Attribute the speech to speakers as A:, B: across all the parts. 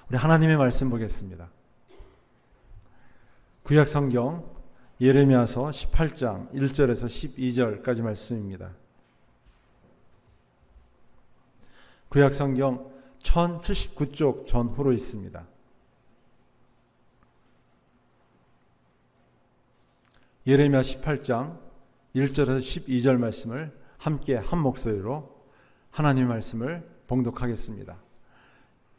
A: 우리 하나님의 말씀 보겠습니다. 구약 성경 예레미야서 18장 1절에서 12절까지 말씀입니다. 구약 성경 1079쪽 전후로 있습니다. 예레미야 18장 1절에서 12절 말씀을 함께 한 목소리로 하나님의 말씀을 봉독하겠습니다.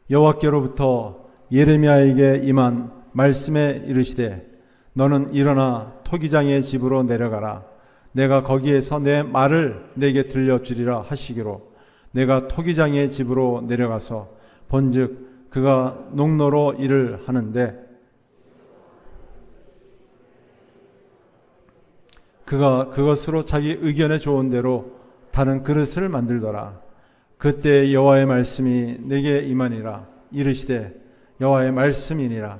A: 여호와께로부터 예레미야에게 임한 말씀에 이르시되 너는 일어나 토기장의 집으로 내려가라. 내가 거기에서 내 말을 내게 들려주리라 하시기로 내가 토기장의 집으로 내려가서 본즉 그가 농로로 일을 하는데 그가 그것으로 자기 의견에 좋은 대로 다른 그릇을 만들더라. 그때 여호와의 말씀이 내게 임하니라. 이르시되 여호와의 말씀이니라.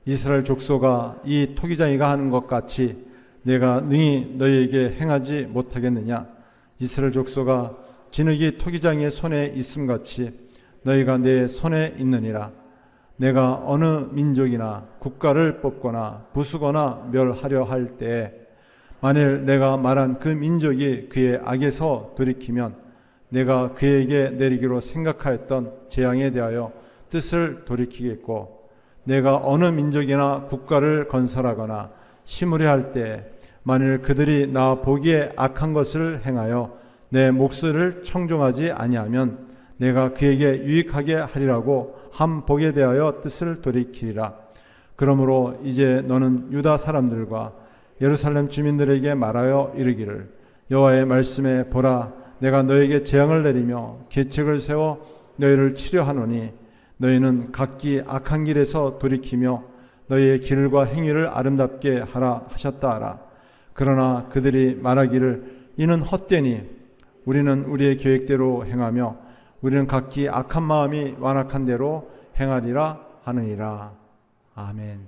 A: 이스라엘 족속아 이 토기장이가 하는 것 같이 내가 능히 너희에게 행하지 못하겠느냐. 이스라엘 족속아 진흙이 토기장의 손에 있음같이 너희가 내 손에 있느니라. 내가 어느 민족이나 국가를 뽑거나 부수거나 멸하려 할 때에 만일 내가 말한 그 민족이 그의 악에서 돌이키면 내가 그에게 내리기로 생각하였던 재앙에 대하여 뜻을 돌이키겠고 내가 어느 민족이나 국가를 건설하거나 심으려 할 때 만일 그들이 나 보기에 악한 것을 행하여 내 목소리를 청종하지 아니하면 내가 그에게 유익하게 하리라고 한 복에 대하여 뜻을 돌이키리라. 그러므로 이제 너는 유다 사람들과 예루살렘 주민들에게 말하여 이르기를 여호와의 말씀에 보라 내가 너에게 재앙을 내리며 계책을 세워 너희를 치려하노니 너희는 각기 악한 길에서 돌이키며 너희의 길과 행위를 아름답게 하라 하셨다 하라. 그러나 그들이 말하기를 이는 헛되니 우리는 우리의 계획대로 행하며 우리는 각기 악한 마음이 완악한 대로 행하리라 하느니라. 아멘.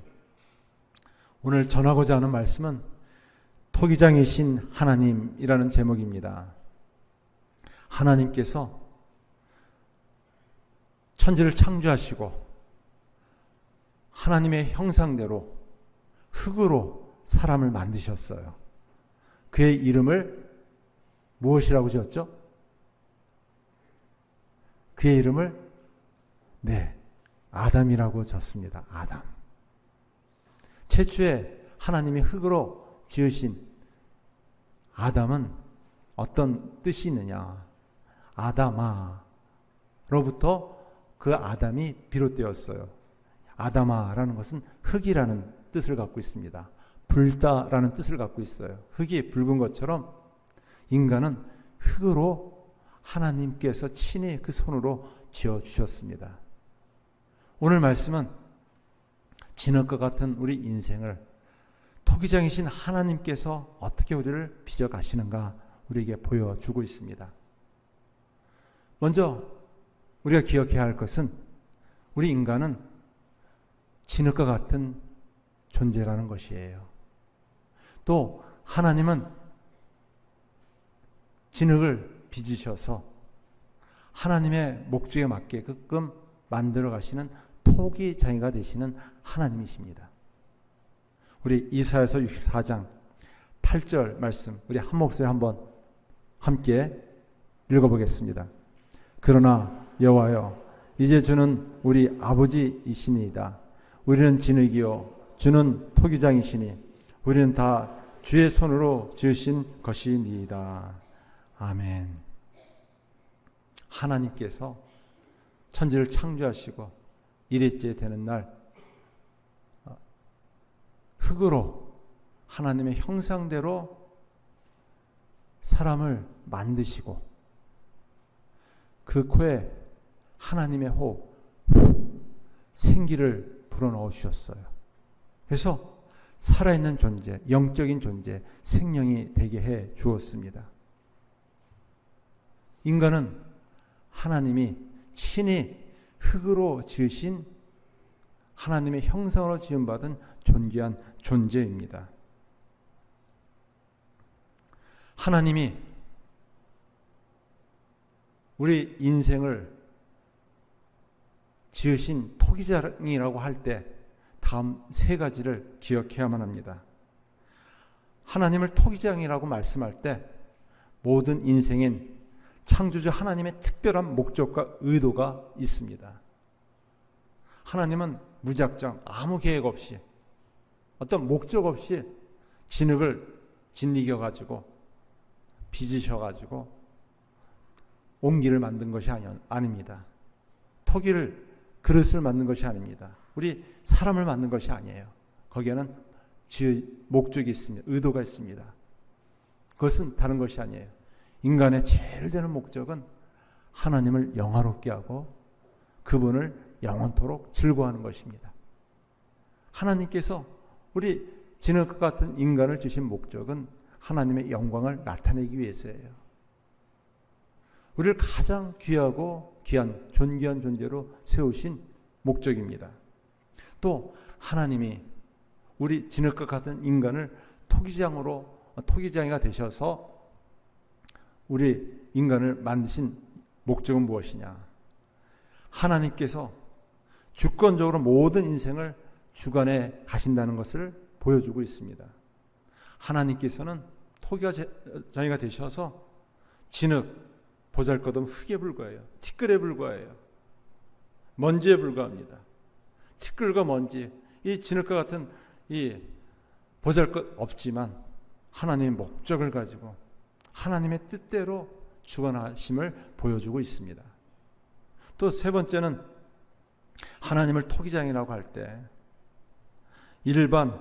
A: 오늘 전하고자 하는 말씀은 토기장이신 하나님이라는 제목입니다. 하나님께서 천지를 창조하시고 하나님의 형상대로 흙으로 사람을 만드셨어요. 그의 이름을 무엇이라고 지었죠? 그의 이름을 아담이라고 졌습니다. 아담. 최초에 하나님이 흙으로 지으신 아담은 어떤 뜻이 있느냐? 아담아로부터 그 아담이 비롯되었어요. 아담아라는 것은 흙이라는 뜻을 갖고 있습니다. 붉다라는 뜻을 갖고 있어요. 흙이 붉은 것처럼 인간은 흙으로 하나님께서 친히 그 손으로 지어주셨습니다. 오늘 말씀은 진흙과 같은 우리 인생을 토기장이신 하나님께서 어떻게 우리를 빚어가시는가 우리에게 보여주고 있습니다. 먼저 우리가 기억해야 할 것은 우리 인간은 진흙과 같은 존재라는 것이에요. 또 하나님은 진흙을 빚으셔서 하나님의 목적에 맞게끔 만들어 가시는 토기장이가 되시는 하나님이십니다. 우리 이사야서 64장 8절 말씀 우리 한 목소리 한번 함께 읽어보겠습니다. 그러나 여호와여 이제 주는 우리 아버지이시니이다. 우리는 진흙이요 주는 토기장이시니 우리는 다 주의 손으로 지으신 것이니이다. 아멘. 하나님께서 천지를 창조하시고 일일째 되는 날 흙으로 하나님의 형상대로 사람을 만드시고 그 코에 하나님의 호흡, 생기를 불어넣어 주셨어요. 그래서 살아있는 존재, 영적인 존재, 생명이 되게 해 주었습니다. 인간은 하나님이 친히 흙으로 지으신 하나님의 형상으로 지음받은 존귀한 존재입니다. 하나님이 우리 인생을 지으신 토기장이라고 할 때 다음 세 가지를 기억해야만 합니다. 하나님을 토기장이라고 말씀할 때 모든 인생엔 창조주 하나님의 특별한 목적과 의도가 있습니다. 하나님은 무작정 아무 계획 없이 어떤 목적 없이 진흙을 짓이겨가지고 빚으셔가지고 옹기를 만든 것이 아닙니다. 토기를 그릇을 만든 것이 아닙니다. 우리 사람을 만든 것이 아니에요. 거기에는 목적이 있습니다. 의도가 있습니다. 그것은 다른 것이 아니에요. 인간의 제일 되는 목적은 하나님을 영화롭게 하고 그분을 영원토록 즐거워하는 것입니다. 하나님께서 우리 진흙과 같은 인간을 주신 목적은 하나님의 영광을 나타내기 위해서예요. 우리를 가장 귀하고 귀한 존귀한 존재로 세우신 목적입니다. 또 하나님이 우리 진흙과 같은 인간을 토기장이가 되셔서 우리 인간을 만드신 목적은 무엇이냐? 하나님께서 주권적으로 모든 인생을 주관해 가신다는 것을 보여주고 있습니다. 하나님께서는 토기장이가 되셔서 진흙, 보잘것없는 흙에 불과해요. 티끌에 불과해요. 먼지에 불과합니다. 티끌과 먼지, 이 진흙과 같은 이 보잘것 없지만 하나님의 목적을 가지고 하나님의 뜻대로 주관하심을 보여주고 있습니다. 또 세 번째는 하나님을 토기장이라고 할 때 일반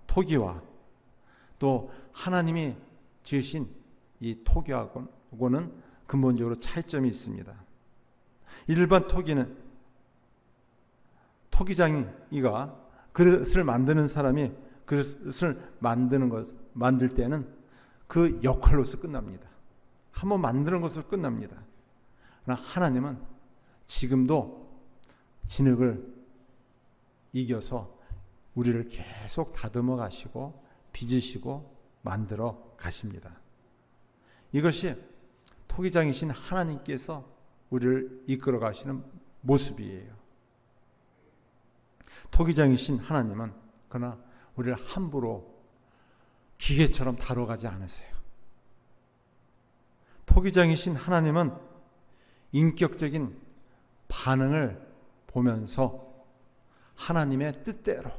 A: 토기와 또 하나님이 지으신 이 토기하고는 근본적으로 차이점이 있습니다. 일반 토기장이가 그릇을 만드는 사람이 그릇을 만들 때는 그 역할로서 끝납니다. 한번 만드는 것으로 끝납니다. 그러나 하나님은 지금도 진흙을 이겨서 우리를 계속 다듬어 가시고 빚으시고 만들어 가십니다. 이것이 토기장이신 하나님께서 우리를 이끌어 가시는 모습이에요. 토기장이신 하나님은 그러나 우리를 함부로 기계처럼 다뤄가지 않으세요. 토기장이신 하나님은 인격적인 반응을 보면서 하나님의 뜻대로,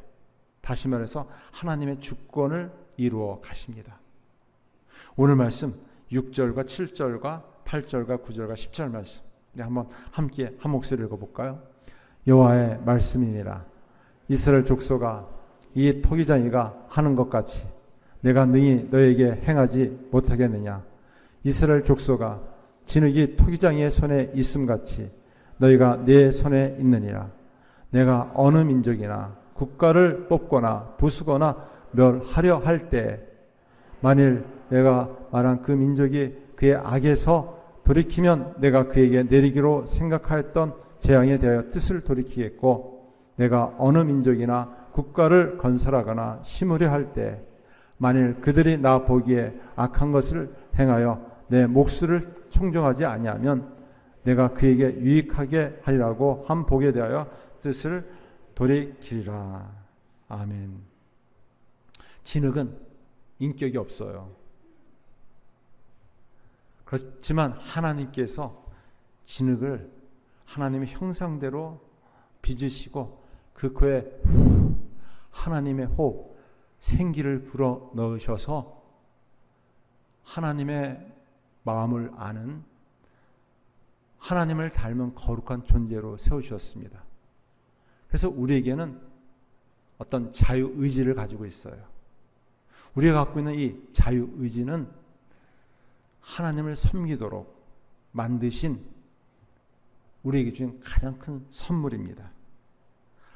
A: 다시 말해서 하나님의 주권을 이루어 가십니다. 오늘 말씀 6절과 7절과 8절과 9절과 10절 말씀 우리 한번 함께 한 목소리 읽어볼까요? 여호와의 말씀이니라. 이스라엘 족속아, 이 토기장이가 하는 것 같이 내가 능히 너에게 행하지 못하겠느냐? 이스라엘 족속아, 진흙이 토기장이의 손에 있음같이 너희가 내 손에 있느니라. 내가 어느 민족이나 국가를 뽑거나 부수거나 멸하려 할 때 만일 내가 말한 그 민족이 그의 악에서 돌이키면 내가 그에게 내리기로 생각하였던 재앙에 대하여 뜻을 돌이키겠고, 내가 어느 민족이나 국가를 건설하거나 심으려 할 때 만일 그들이 나 보기에 악한 것을 행하여 내 목수를 청정하지 아니하면 내가 그에게 유익하게 하리라고 한 복에 대하여 뜻을 돌이키리라. 아멘. 진흙은 인격이 없어요. 그렇지만 하나님께서 진흙을 하나님의 형상대로 빚으시고 그 코에 하나님의 호흡, 생기를 불어 넣으셔서 하나님의 마음을 아는 하나님을 닮은 거룩한 존재로 세우셨습니다. 그래서 우리에게는 어떤 자유의지를 가지고 있어요. 우리가 갖고 있는 이 자유의지는 하나님을 섬기도록 만드신 우리에게 주신 가장 큰 선물입니다.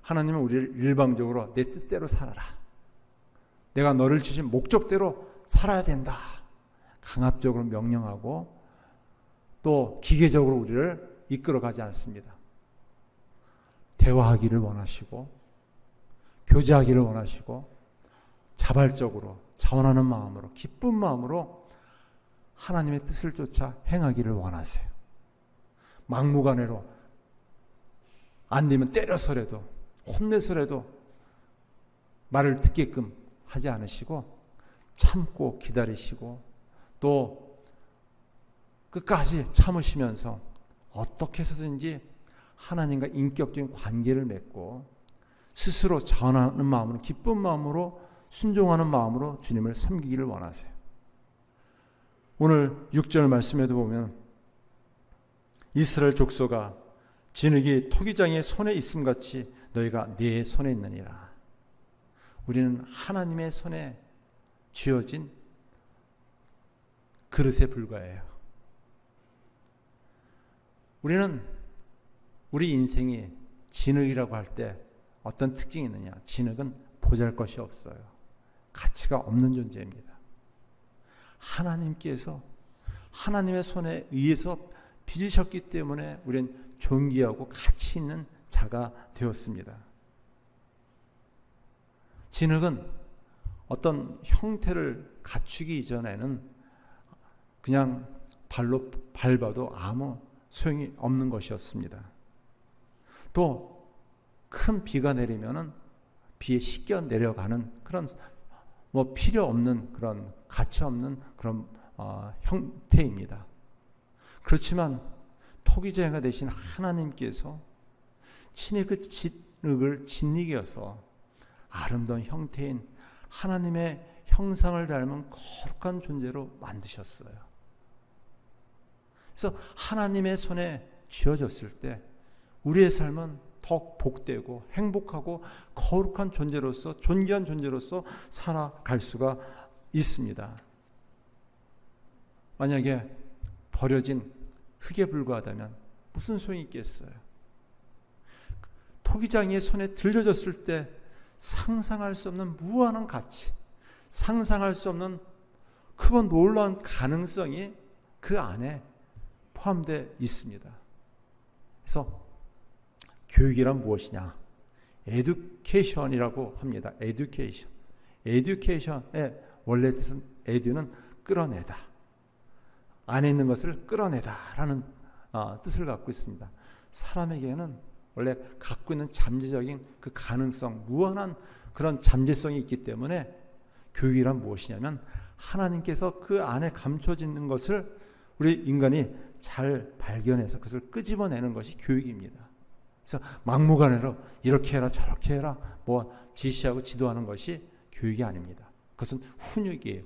A: 하나님은 우리를 일방적으로 내 뜻대로 살아라, 내가 너를 주신 목적대로 살아야 된다, 강압적으로 명령하고 또 기계적으로 우리를 이끌어가지 않습니다. 대화하기를 원하시고 교제하기를 원하시고 자발적으로 자원하는 마음으로 기쁜 마음으로 하나님의 뜻을 쫓아 행하기를 원하세요. 막무가내로 안 되면 때려서라도 혼내서라도 말을 듣게끔 하지 않으시고 참고 기다리시고 또 끝까지 참으시면서 어떻게 해서든지 하나님과 인격적인 관계를 맺고 스스로 전하는 마음으로, 기쁜 마음으로, 순종하는 마음으로 주님을 섬기기를 원하세요. 오늘 6절 말씀에도 보면 이스라엘 족속아 진흙이 토기장의 손에 있음같이 너희가 내 손에 있느니라. 우리는 하나님의 손에 쥐어진 그릇에 불과해요. 우리는 우리 인생이 진흙이라고 할 때 어떤 특징이 있느냐? 진흙은 보잘것이 없어요. 가치가 없는 존재입니다. 하나님께서 하나님의 손에 의해서 빚으셨기 때문에 우리는 존귀하고 가치 있는 자가 되었습니다. 진흙은 어떤 형태를 갖추기 이전에는 그냥 발로 밟아도 아무 소용이 없는 것이었습니다. 또 큰 비가 내리면은 비에 씻겨 내려가는 그런 필요 없는 그런 가치 없는 그런 형태입니다. 그렇지만 토기장이가 되신 하나님께서 친히 그 진흙을 짓이겨서 아름다운 형태인 하나님의 형상을 닮은 거룩한 존재로 만드셨어요. 그래서 하나님의 손에 쥐어졌을 때 우리의 삶은 더 복되고 행복하고 거룩한 존재로서 존귀한 존재로서 살아갈 수가 있습니다. 만약에 버려진 흙에 불과하다면 무슨 소용이 있겠어요? 토기장이의 손에 들려졌을 때 상상할 수 없는 무한한 가치, 상상할 수 없는 크고 놀라운 가능성이 그 안에 포함되어 있습니다. 그래서 교육이란 무엇이냐? 에듀케이션이라고 합니다. 에듀케이션. 에듀케이션의 원래 뜻은 에듀는 끌어내다. 안에 있는 것을 끌어내다라는 뜻을 갖고 있습니다. 사람에게는 원래 갖고 있는 잠재적인 그 가능성, 무한한 그런 잠재성이 있기 때문에 교육이란 무엇이냐면 하나님께서 그 안에 감춰져 있는 것을 우리 인간이 잘 발견해서 그것을 끄집어내는 것이 교육입니다. 그래서 막무가내로 이렇게 해라 저렇게 해라 지시하고 지도하는 것이 교육이 아닙니다. 그것은 훈육이에요.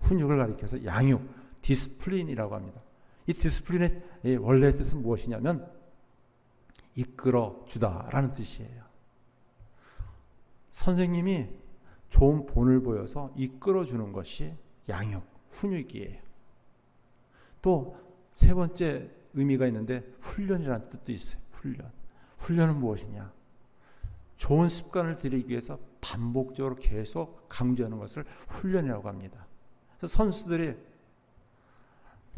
A: 훈육을 가리켜서 양육, 디스플린이라고 합니다. 이 디스플린의 원래 뜻은 무엇이냐면 이끌어 주다라는 뜻이에요. 선생님이 좋은 본을 보여서 이끌어 주는 것이 양육, 훈육이에요. 또 세 번째 의미가 있는데 훈련이라는 뜻도 있어요. 훈련은 무엇이냐? 좋은 습관을 들이기 위해서 반복적으로 계속 강조하는 것을 훈련이라고 합니다. 그래서 선수들이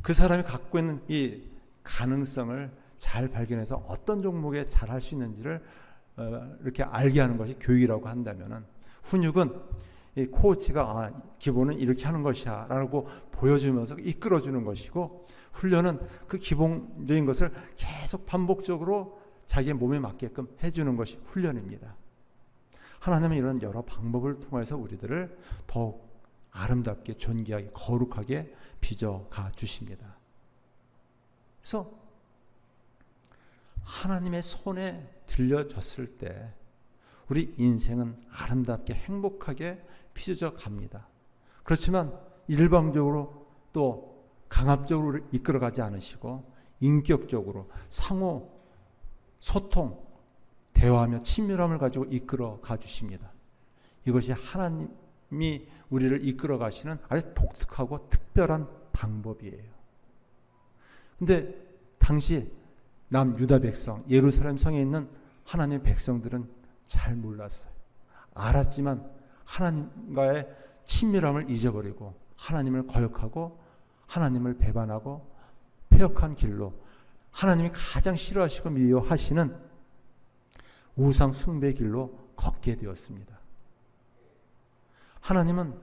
A: 그 사람이 갖고 있는 이 가능성을 잘 발견해서 어떤 종목에 잘 할 수 있는지를 이렇게 알게 하는 것이 교육이라고 한다면은, 훈육은 이 코치가 기본은 이렇게 하는 것이야 라고 보여주면서 이끌어주는 것이고, 훈련은 그 기본적인 것을 계속 반복적으로 자기의 몸에 맞게끔 해주는 것이 훈련입니다. 하나님은 이런 여러 방법을 통해서 우리들을 더욱 아름답게, 존귀하게, 거룩하게 빚어가 주십니다. 그래서 하나님의 손에 들려졌을 때 우리 인생은 아름답게 행복하게 빚어져 갑니다. 그렇지만 일방적으로 또 강압적으로 이끌어가지 않으시고 인격적으로 상호 소통, 대화하며 친밀함을 가지고 이끌어가 주십니다. 이것이 하나님이 우리를 이끌어 가시는 아주 독특하고 특별한 방법이에요. 근데 당시 남유다 백성, 예루살렘 성에 있는 하나님의 백성들은 잘 몰랐어요. 알았지만 하나님과의 친밀함을 잊어버리고 하나님을 거역하고 하나님을 배반하고 패역한 길로 하나님이 가장 싫어하시고 미워하시는 우상 숭배 길로 걷게 되었습니다. 하나님은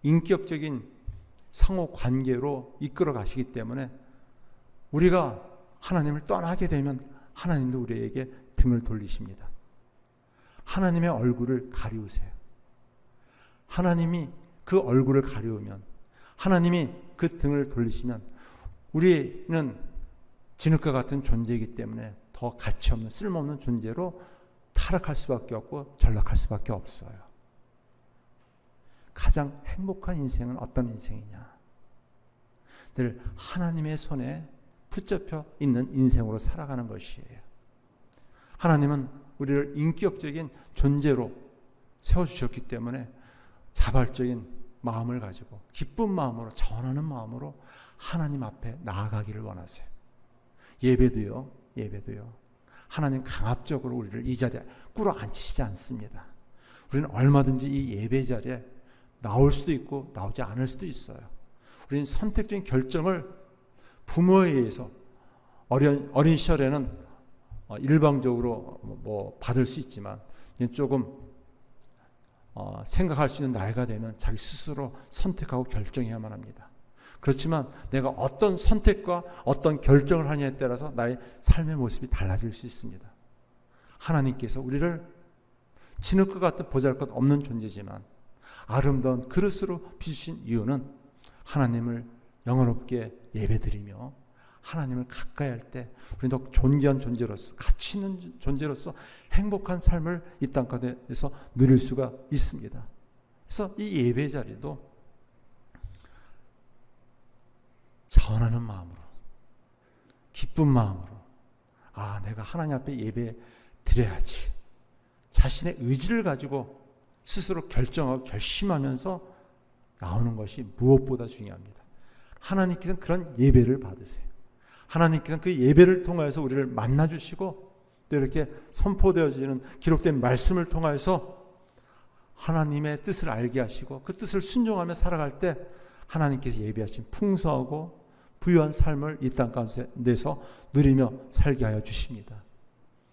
A: 인격적인 상호 관계로 이끌어 가시기 때문에 우리가 하나님을 떠나게 되면 하나님도 우리에게 등을 돌리십니다. 하나님의 얼굴을 가리우세요. 하나님이 그 얼굴을 가리우면, 하나님이 그 등을 돌리시면 우리는 진흙과 같은 존재이기 때문에 더 가치없는 쓸모없는 존재로 타락할 수밖에 없고 전락할 수밖에 없어요. 가장 행복한 인생은 어떤 인생이냐? 늘 하나님의 손에 붙잡혀 있는 인생으로 살아가는 것이에요. 하나님은 우리를 인격적인 존재로 세워주셨기 때문에 자발적인 마음을 가지고 기쁜 마음으로, 자원하는 마음으로 하나님 앞에 나아가기를 원하세요. 예배도요. 하나님 강압적으로 우리를 이 자리에 끌어앉히시지 않습니다. 우리는 얼마든지 이 예배 자리에 나올 수도 있고 나오지 않을 수도 있어요. 우리는 선택적인 결정을 부모에 의해서 어린 시절에는 일방적으로 받을 수 있지만 조금 생각할 수 있는 나이가 되면 자기 스스로 선택하고 결정해야만 합니다. 그렇지만 내가 어떤 선택과 어떤 결정을 하냐에 따라서 나의 삶의 모습이 달라질 수 있습니다. 하나님께서 우리를 진흙과 같은 보잘것 없는 존재지만 아름다운 그릇으로 빚으신 이유는 하나님을 영원롭게 예배드리며 하나님을 가까이 할 때 우리는 더 존귀한 존재로서, 가치 있는 존재로서 행복한 삶을 이 땅가운데서 누릴 수가 있습니다. 그래서 이 예배 자리도 자원하는 마음으로, 기쁜 마음으로, 내가 하나님 앞에 예배 드려야지, 자신의 의지를 가지고 스스로 결정하고 결심하면서 나오는 것이 무엇보다 중요합니다. 하나님께서는 그런 예배를 받으세요. 하나님께서는 그 예배를 통해서 우리를 만나주시고 또 이렇게 선포되어지는 기록된 말씀을 통해서 하나님의 뜻을 알게 하시고 그 뜻을 순종하며 살아갈 때 하나님께서 예비하신 풍성하고 부유한 삶을 이 땅 가운데서 누리며 살게 하여 주십니다.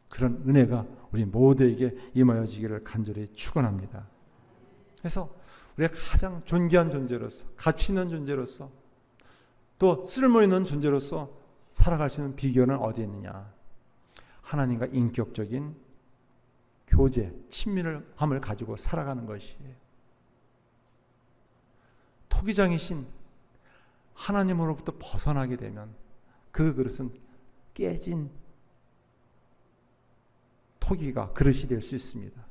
A: 그런 은혜가 우리 모두에게 임하여지기를 간절히 축원합니다. 그래서 우리가 가장 존귀한 존재로서, 가치 있는 존재로서, 또 쓸모있는 존재로서 살아갈 수 있는 비결은 어디에 있느냐? 하나님과 인격적인 교제, 친밀함을 가지고 살아가는 것이에요. 토기장이신 하나님으로부터 벗어나게 되면 그 그릇은 깨진 토기가 그릇이 될 수 있습니다.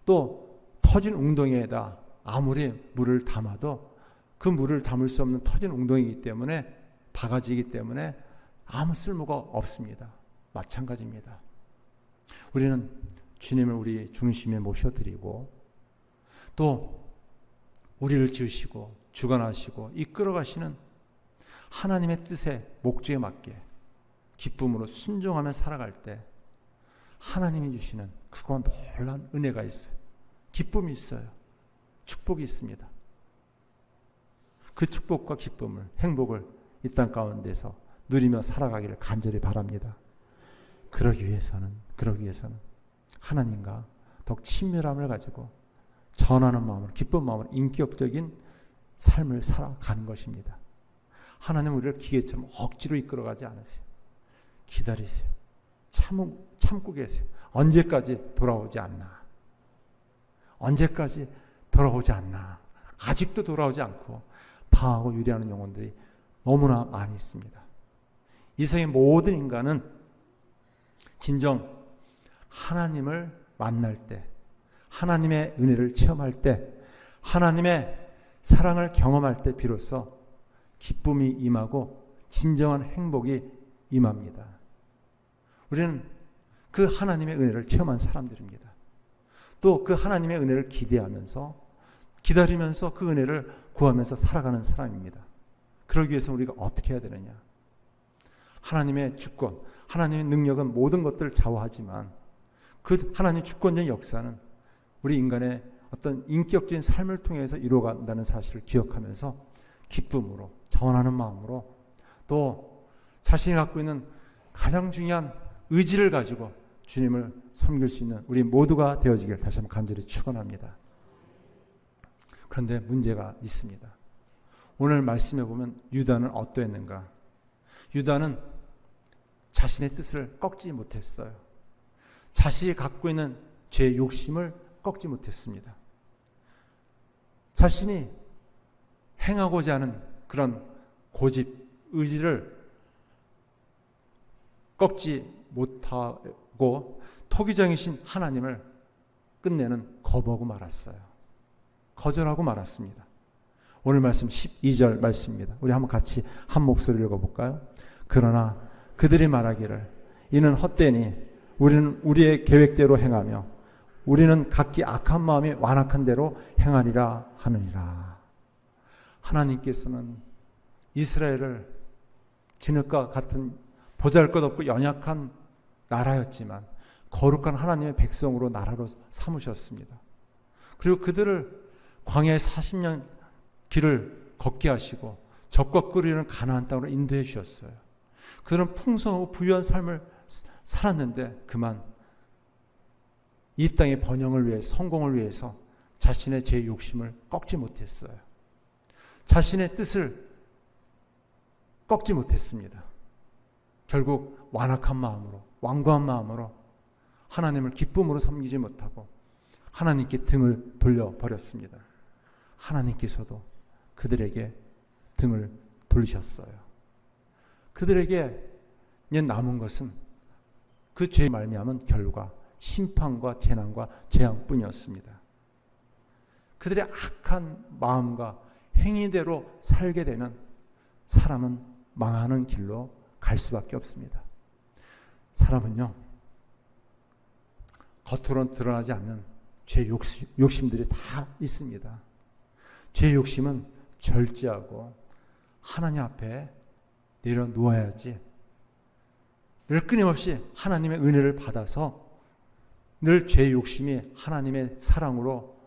A: 또 터진 웅덩이에다 아무리 물을 담아도 그 물을 담을 수 없는 터진 웅덩이이기 때문에, 바가지이기 때문에 아무 쓸모가 없습니다. 마찬가지입니다. 우리는 주님을 우리 중심에 모셔드리고 또 우리를 지으시고 주관하시고 이끌어가시는 하나님의 뜻에, 목적에 맞게 기쁨으로 순종하며 살아갈 때 하나님이 주시는 그건 놀라운 은혜가 있어요. 기쁨이 있어요. 축복이 있습니다. 그 축복과 기쁨을, 행복을 이 땅 가운데서 누리며 살아가기를 간절히 바랍니다. 그러기 위해서는 하나님과 더욱 친밀함을 가지고 전하는 마음으로, 기쁜 마음으로 인격적인 삶을 살아가는 것입니다. 하나님 우리를 기계처럼 억지로 이끌어가지 않으세요. 기다리세요. 참고 계세요. 언제까지 돌아오지 않나? 언제까지 돌아오지 않나? 아직도 돌아오지 않고 방황하고 유리하는 영혼들이 너무나 많이 있습니다. 이 세상의 모든 인간은 진정 하나님을 만날 때, 하나님의 은혜를 체험할 때, 하나님의 사랑을 경험할 때 비로소 기쁨이 임하고 진정한 행복이 임합니다. 우리는 그 하나님의 은혜를 체험한 사람들입니다. 또 그 하나님의 은혜를 기다리면서 그 은혜를 구하면서 살아가는 사람입니다. 그러기 위해서 우리가 어떻게 해야 되느냐? 하나님의 주권, 하나님의 능력은 모든 것들을 좌우하지만 그 하나님의 주권적인 역사는 우리 인간의 어떤 인격적인 삶을 통해서 이루어간다는 사실을 기억하면서 기쁨으로, 자원하는 마음으로, 또 자신이 갖고 있는 가장 중요한 의지를 가지고 주님을 섬길 수 있는 우리 모두가 되어지기를 다시 한번 간절히 축원합니다. 그런데 문제가 있습니다. 오늘 말씀해 보면 유다는 어떠했는가? 유다는 자신의 뜻을 꺾지 못했어요. 자신이 갖고 있는 죄 욕심을 꺾지 못했습니다. 자신이 행하고자 하는 그런 고집, 의지를 꺾지 못하고 토기장이신 하나님을 끝내는 거부하고 말았어요. 거절하고 말았습니다. 오늘 말씀 12절 말씀입니다. 우리 한번 같이 한 목소리로 읽어볼까요? 그러나 그들이 말하기를 이는 헛되니 우리는 우리의 계획대로 행하며 우리는 각기 악한 마음이 완악한 대로 행하리라 하느니라. 하나님께서는 이스라엘을 진흙과 같은 보잘것없고 연약한 나라였지만 거룩한 하나님의 백성으로 나라로 삼으셨습니다. 그리고 그들을 광야의 40년 길을 걷게 하시고 적과 끓이는 가나안 땅으로 인도해 주셨어요. 그들은 풍성하고 부유한 삶을 살았는데 그만 이 땅의 번영을 위해 성공을 위해서 자신의 죄 욕심을 꺾지 못했어요. 자신의 뜻을 꺾지 못했습니다. 결국 완악한 마음으로 완고한 마음으로 하나님을 기쁨으로 섬기지 못하고 하나님께 등을 돌려버렸습니다. 하나님께서도 그들에게 등을 돌리셨어요. 그들에게 이제 남은 것은 그 죄의 말미암은 결과 심판과 재난과 재앙뿐이었습니다. 그들의 악한 마음과 행위대로 살게 되면 사람은 망하는 길로 갈 수밖에 없습니다. 사람은요, 겉으로는 드러나지 않는 죄 욕심들이 다 있습니다. 죄 욕심은 절제하고 하나님 앞에 내려놓아야지, 늘 끊임없이 하나님의 은혜를 받아서 늘 죄 욕심이 하나님의 사랑으로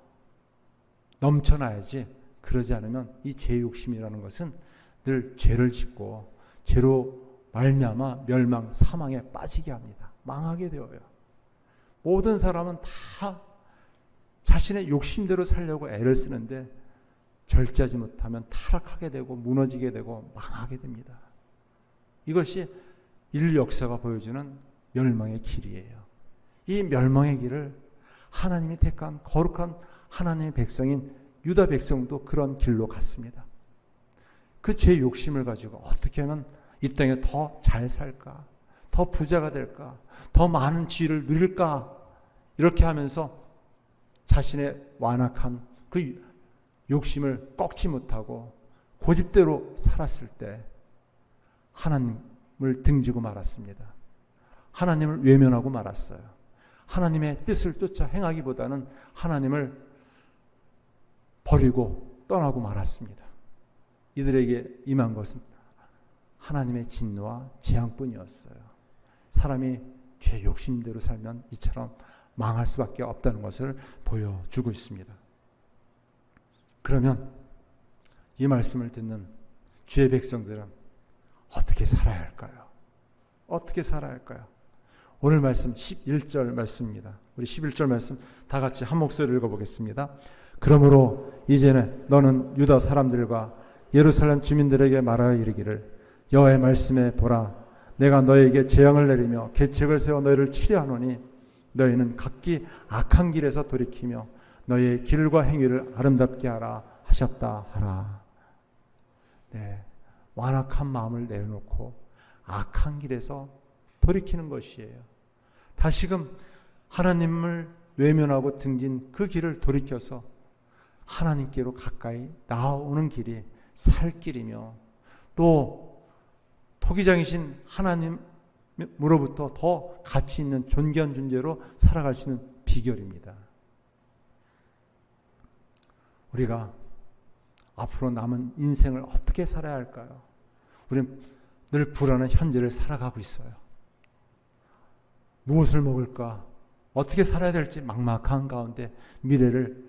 A: 넘쳐나야지, 그러지 않으면 이 죄 욕심이라는 것은 늘 죄를 짓고 죄로 말미암아 멸망, 사망에 빠지게 합니다. 망하게 되어요. 모든 사람은 다 자신의 욕심대로 살려고 애를 쓰는데 절제하지 못하면 타락하게 되고 무너지게 되고 망하게 됩니다. 이것이 인류 역사가 보여주는 멸망의 길이에요. 이 멸망의 길을 하나님이 택한 거룩한 하나님의 백성인 유다 백성도 그런 길로 갔습니다. 그 죄 욕심을 가지고 어떻게 하면 이 땅에 더 잘 살까, 더 부자가 될까, 더 많은 지위를 누릴까, 이렇게 하면서 자신의 완악한 그 욕심을 꺾지 못하고 고집대로 살았을 때 하나님을 등지고 말았습니다. 하나님을 외면하고 말았어요. 하나님의 뜻을 쫓아 행하기보다는 하나님을 버리고 떠나고 말았습니다. 이들에게 임한 것은 하나님의 진노와 재앙뿐이었어요. 사람이 죄 욕심대로 살면 이처럼 망할 수밖에 없다는 것을 보여주고 있습니다. 그러면 이 말씀을 듣는 주의 백성들은 어떻게 살아야 할까요? 어떻게 살아야 할까요? 오늘 말씀 11절 말씀입니다. 우리 11절 말씀 다 같이 한 목소리로 읽어보겠습니다. 그러므로 이제는 너는 유다 사람들과 예루살렘 주민들에게 말하여 이르기를 여호와의 말씀에 보라, 내가 너에게 재앙을 내리며 계책을 세워 너희를 치려하노니 너희는 각기 악한 길에서 돌이키며 너희의 길과 행위를 아름답게 하라 하셨다 하라. 네, 완악한 마음을 내놓고 악한 길에서 돌이키는 것이에요. 다시금 하나님을 외면하고 등진 그 길을 돌이켜서 하나님께로 가까이 나아오는 길이 살 길이며 또 토기장이신 하나님으로부터 더 가치 있는 존귀한 존재로 살아갈 수 있는 비결입니다. 우리가 앞으로 남은 인생을 어떻게 살아야 할까요? 우리는 늘 불안한 현재를 살아가고 있어요. 무엇을 먹을까? 어떻게 살아야 될지 막막한 가운데 미래를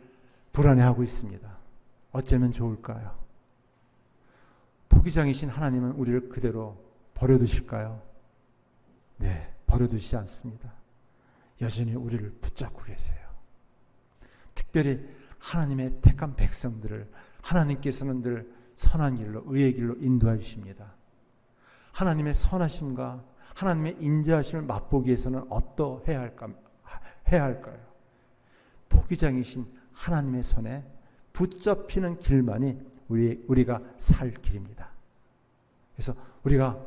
A: 불안해하고 있습니다. 어쩌면 좋을까요? 토기장이신 하나님은 우리를 그대로 버려두실까요? 네, 버려두시지 않습니다. 여전히 우리를 붙잡고 계세요. 특별히 하나님의 택한 백성들을 하나님께서는 늘 선한 길로, 의의 길로 인도해 주십니다. 하나님의 선하심과 하나님의 인자하심을 맛보기 위해서는 어떠해야 해야 할 거예요. 포기장이신 하나님의 손에 붙잡히는 길만이 우리가 살 길입니다. 그래서 우리가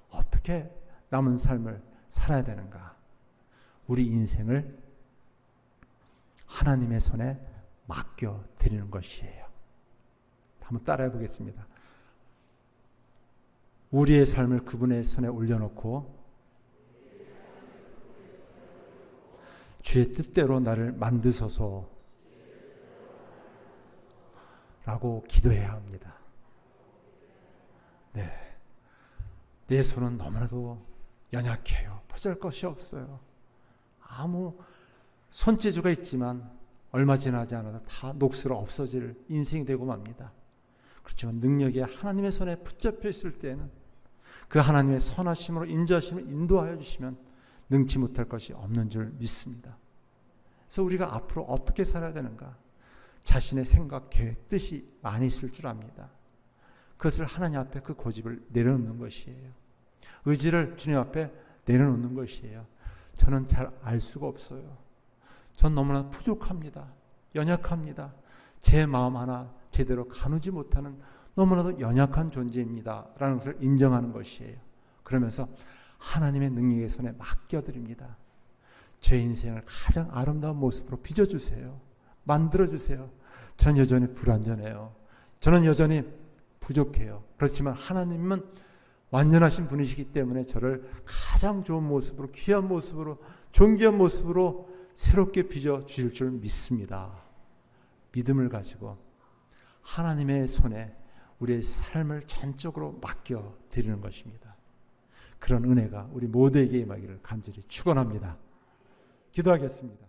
A: 어떻게 남은 삶을 살아야 되는가? 우리 인생을 하나님의 손에 맡겨드리는 것이에요. 한번 따라해 보겠습니다. 우리의 삶을 그분의 손에 올려놓고 주의 뜻대로 나를 만드소서 라고 기도해야 합니다. 네, 내 손은 너무나도 연약해요. 보잘 것이 없어요. 아무 손재주가 있지만 얼마 지나지 않아도 다 녹슬어 없어질 인생이 되고 맙니다. 그렇지만 능력이 하나님의 손에 붙잡혀 있을 때는 그 하나님의 선하심으로 인자하심을 인도하여 주시면 능치 못할 것이 없는 줄 믿습니다. 그래서 우리가 앞으로 어떻게 살아야 되는가? 자신의 생각, 계획, 뜻이 많이 있을 줄 압니다. 그것을 하나님 앞에 그 고집을 내려놓는 것이에요. 의지를 주님 앞에 내려놓는 것이에요. 저는 잘 알 수가 없어요. 전 너무나 부족합니다. 연약합니다. 제 마음 하나 제대로 가누지 못하는 너무나도 연약한 존재입니다. 라는 것을 인정하는 것이에요. 그러면서 하나님의 능력의 손에 맡겨드립니다. 제 인생을 가장 아름다운 모습으로 빚어주세요. 만들어주세요. 저는 여전히 불완전해요. 저는 여전히 부족해요. 그렇지만 하나님은 완전하신 분이시기 때문에 저를 가장 좋은 모습으로, 귀한 모습으로, 존귀한 모습으로 새롭게 빚어주실 줄 믿습니다. 믿음을 가지고 하나님의 손에 우리의 삶을 전적으로 맡겨드리는 것입니다. 그런 은혜가 우리 모두에게 임하기를 간절히 축원합니다. 기도하겠습니다.